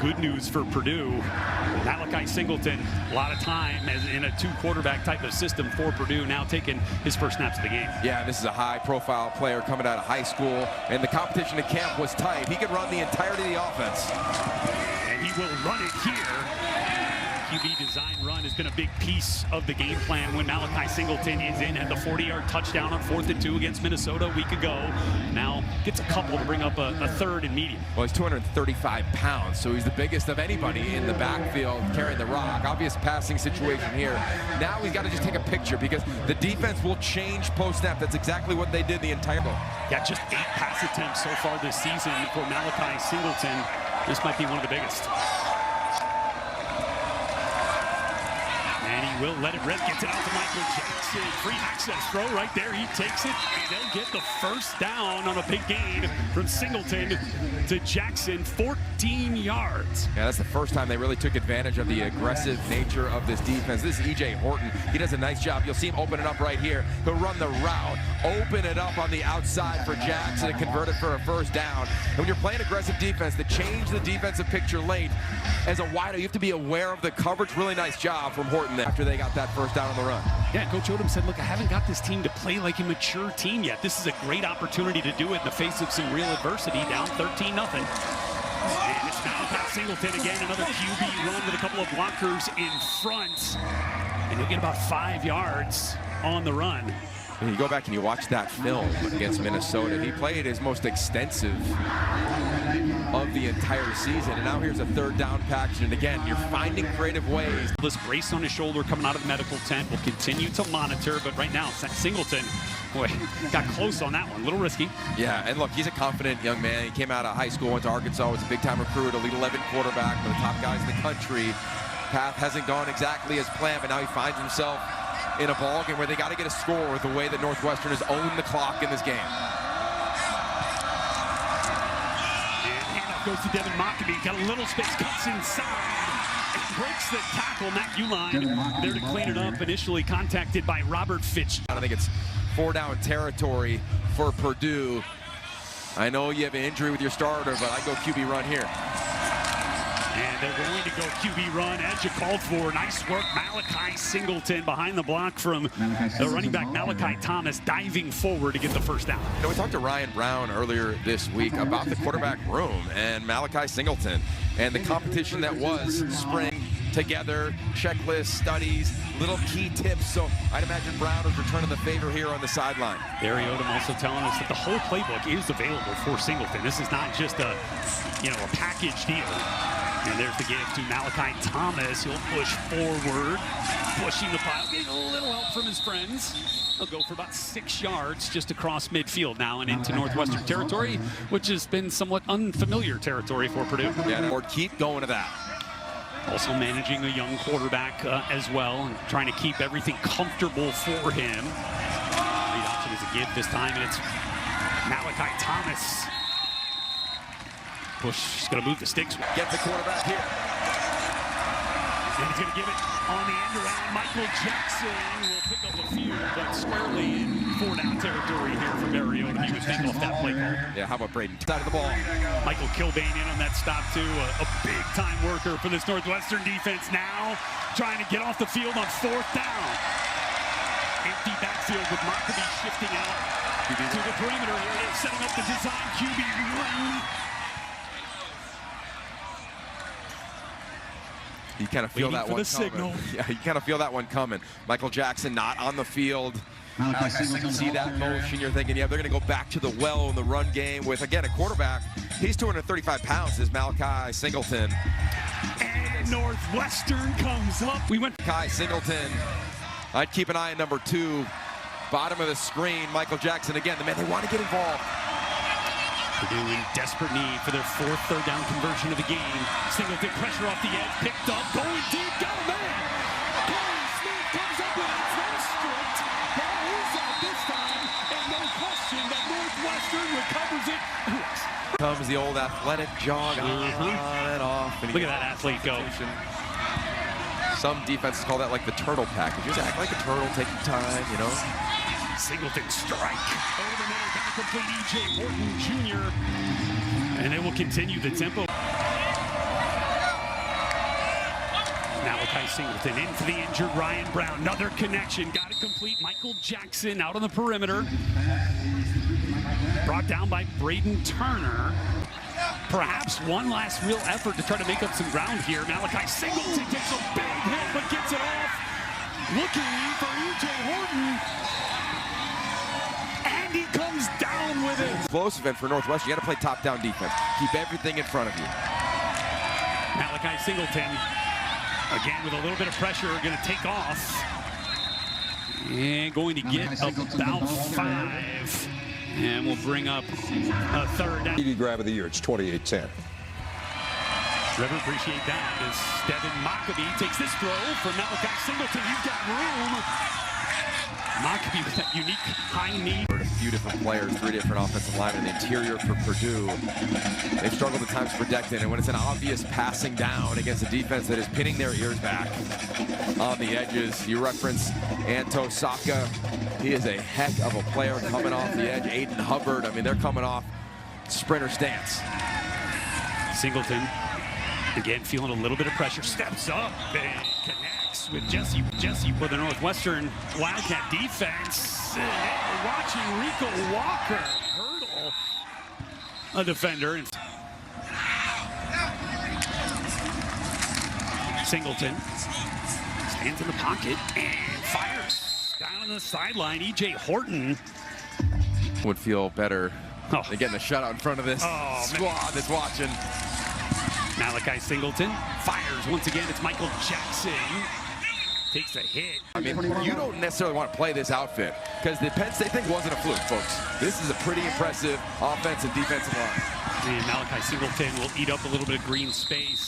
good news for Purdue. Malachi Singleton, a lot of time as in a two-quarterback type of system for Purdue, now taking his first snaps of the game. Yeah, this is a high-profile player coming out of high school, and the competition in camp was tight. He could run the entirety of the offense. And he will run it here. QB design run has been a big piece of the game plan when Malachi Singleton is in at the 40-yard touchdown on 4th and 2 against Minnesota a week ago. Now gets a couple to bring up a third and medium. Well, he's 235 pounds, so he's the biggest of anybody in the backfield carrying the rock. Obvious passing situation here. Now he's got to just take a picture because the defense will change post-snap. That's exactly what they did the entire game. Yeah, just 8 pass attempts so far this season for Malachi Singleton. This might be one of the biggest. Will let it rip, gets it out to Michael Jackson. Free access throw right there. He takes it, and they'll get the first down on a big gain from Singleton to Jackson, 14 yards. Yeah, that's the first time they really took advantage of the aggressive nature of this defense. This is E.J. Horton. He does a nice job. You'll see him open it up right here. He'll run the route, open it up on the outside for Jackson and convert it for a first down. And when you're playing aggressive defense, to change the defensive picture late, as a wideout, you have to be aware of the coverage. Really nice job from Horton there after they got that first down on the run. Yeah, Coach Odom said, look, I haven't got this team to play like a mature team yet. This is a great opportunity to do it in the face of some real adversity, down 13-0. And it's Malachi Singleton again, another QB run with a couple of blockers in front. And he'll get about 5 yards on the run. When you go back and you watch that film against Minnesota, he played his most extensive of the entire season, and now here's a third down package, and again, you're finding creative ways. This brace on his shoulder coming out of the medical tent will continue to monitor, but right now, Singleton, boy, got close on that one, a little risky. Yeah, and look, he's a confident young man. He came out of high school, went to Arkansas, was a big-time recruit, Elite 11 quarterback, one of the top guys in the country. Path hasn't gone exactly as planned, but now he finds himself in a ball game where they got to get a score with the way that Northwestern has owned the clock in this game. Goes to Devin Mockabee, got a little space, cuts inside, and breaks the tackle. Matt Uline there to clean it up, initially contacted by Robert Fitch. I think it's 4-down territory for Purdue. I know you have an injury with your starter, but I go QB run here. And they're going to go QB run, as you called for. Nice work, Malachi Singleton behind the block from the running back Malachi Thomas, diving forward to get the first down. You know, we talked to Ryan Brown earlier this week about the quarterback room and Malachi Singleton and the competition that was spring together, checklist studies, little key tips. So I'd imagine Brown is returning the favor here on the sideline. Barry Odom also telling us that the whole playbook is available for Singleton. This is not just a package deal. And there's the give to Malachi Thomas. He'll push forward, pushing the pile, getting a little help from his friends. He'll go for about 6 yards just across midfield now and into Northwestern territory, which has been somewhat unfamiliar territory for Purdue. Yeah, or keep going to that. Also managing a young quarterback as well, and trying to keep everything comfortable for him. Lead option is a give this time, and it's Malachi Thomas. Bush is going to move the sticks. Get the quarterback here. And he's going to give it on the end around. Michael Jackson will pick up a few, but squarely in 4-down territory here for Barry Odom. He was thinking off that play call. Yeah, how about Braden? Side of the ball. Michael Kilbane in on that stop too. A big-time worker for this Northwestern defense now. Trying to get off the field on 4th down. Empty backfield with Mockabee shifting out to the perimeter. Here it is, setting up the design QB run. You kind of feel that one coming. Yeah, you kind of feel that one coming. Michael Jackson not on the field. You see that motion, you're thinking, yeah, they're going to go back to the well in the run game with, again, a quarterback. He's 235 pounds, is Malachi Singleton. And Northwestern comes up. We went. Malachi Singleton. I'd keep an eye on number 2. Bottom of the screen, Michael Jackson again. The man, they want to get involved. Purdue in desperate need for their 4th third-down conversion of the game. Singleton pressure off the edge, picked up, going deep, got a man. Corey Smith comes up with it, very strict. Ball is out this time, and no question that Northwestern recovers it. Comes the old athletic jog on and off. And look at that athlete go. Some defenses call that like the turtle package. Just act like a turtle, take your time, you know. Singleton strike. Over the middle, back complete E.J. Horton Jr. And they will continue the tempo. Malachi Singleton in for the injured Ryan Brown. Another connection. Got it complete. Michael Jackson out on the perimeter. Brought down by Braden Turner. Perhaps one last real effort to try to make up some ground here. Malachi Singleton takes a big hit but gets it off. Looking for E.J. Horton. And he comes down with it. Explosive, and for Northwestern, you got to play top-down defense. Keep everything in front of you. Malachi Singleton, again with a little bit of pressure, going to take off. And going to get about 5. And we'll bring up a third down. TV grab of the year, it's 28-10. Trevor, appreciate that as Devin Mockabee takes this throw from Malachi Singleton. You've got room. Mockabee with that unique high knee. A few different players, 3 different offensive linemen in the interior for Purdue. They've struggled at times protecting, and when it's an obvious passing down against a defense that is pinning their ears back on the edges. You reference Anto Saka. He is a heck of a player coming off the edge. Aiden Hubbard, I mean, they're coming off sprinter stance. Singleton, again, feeling a little bit of pressure, steps up and connects with Jesse for the Northwestern Wildcat defense. Watching Rico Walker hurdle a defender. Singleton stands in the pocket and fires down the sideline. E.J. Horton Would feel better than getting a shutout in front of this squad that's watching. Malachi Singleton fires once again. It's Michael Jackson. Takes a hit. I mean, you don't necessarily want to play this outfit because the Penn State thing wasn't a fluke, folks. This is a pretty impressive offensive defensive line. And Malachi Singleton will eat up a little bit of green space.